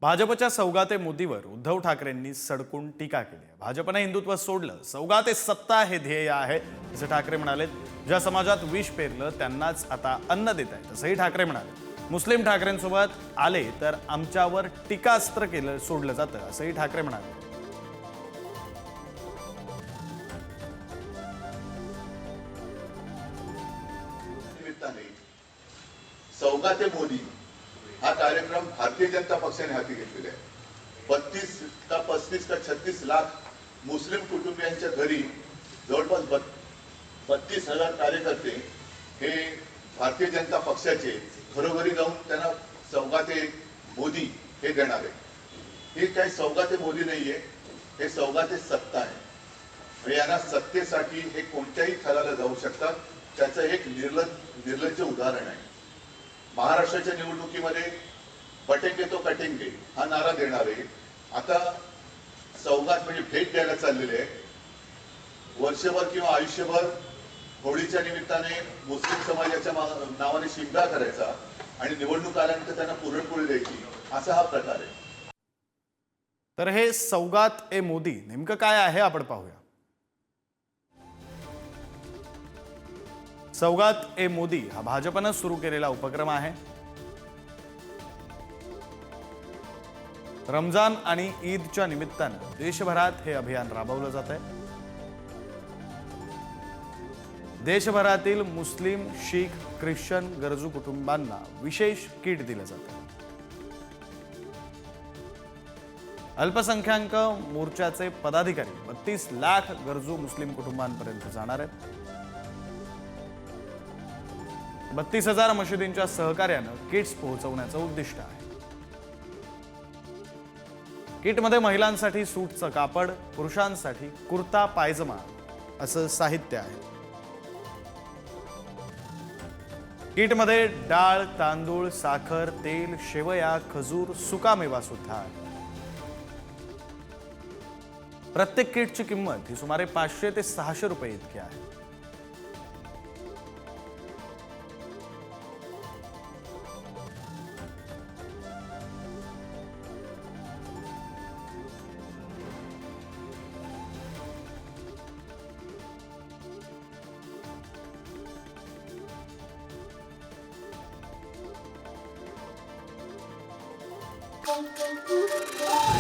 भाजपच्या सौगाते मोदीवर उद्धव ठाकरेंनी सडकून टीका केली आहे। भाजपने हिंदुत्व सोडलं, सौगाते सत्ता हे ध्येय आहे असं ठाकरे म्हणाले। ज्या समाजात विष पेरलं त्यांनाच आता अन्न देत आहेत असंही ठाकरे म्हणाले। मुस्लिम ठाकरेंसोबत आले तर आमच्यावर टीकास्त्र केलं सोडलं जातं असंही ठाकरे म्हणाले। सौगाते मोदी हा कार्यक्रम भारतीय जनता पक्षाने हाती घेतलेला आहे। 32 का 35 का 36 लाख मुस्लिम कुटुंबियांच्या घरी जवळपास 32,000 कार्यकर्ते हे भारतीय जनता पक्षाचे घरोघरी जाऊन त्यांना सौगाते मोदी हे देणार आहे। हे काही सौगाते मोदी नाहीये, हे सौगाते सत्ता आहे आणि यांना सत्तेसाठी हे कोणत्याही थराला जाऊ शकतात। त्याचं एक निर्लज्ज उदाहरण आहे। महाराष्ट्राच्या निवडणुकीमध्ये बटेंगे तो कटेंगे हा नारा देणारे आता सौगात म्हणजे भेट द्यायला चाललेले आहे। वर्षभर किंवा आयुष्यभर होळीच्या निमित्ताने मुस्लिम समाजाच्या नावाने शिंगा करायचा आणि निवडणूक आल्यानंतर त्यांना पुरणपोळी द्यायची, असा हा प्रकार आहे। तर हे सौगात ए मोदी नेमकं काय आहे आपण पाहूया। सौगात ए मोदी हा भाजपनं सुरू केलेला उपक्रम आहे। रमजान आणि ईदच्या निमित्तानं देशभरात हे अभियान राबवलं जात आहे। देशभरातील मुस्लिम, शीख, ख्रिश्चन गरजू कुटुंबांना विशेष किट दिलं जातं। अल्पसंख्याक मोर्चाचे पदाधिकारी 32 लाख गरजू मुस्लिम कुटुंबांपर्यंत जाणार आहेत। 32,000 मशिदींच्या सहकार्यानं किट्स पोहोचवण्याचं उद्दिष्ट आहे। किटमध्ये महिलांसाठी सूटचं कापड, पुरुषांसाठी कुर्ता पायजमा असं साहित्य आहे। किटमध्ये डाळ, तांदूळ, साखर, तेल, शेवया, खजूर, सुकामेवा सुद्धा आहे। प्रत्येक किटची किंमत ही सुमारे 500 ते 600 रुपये इतकी आहे। Thank you.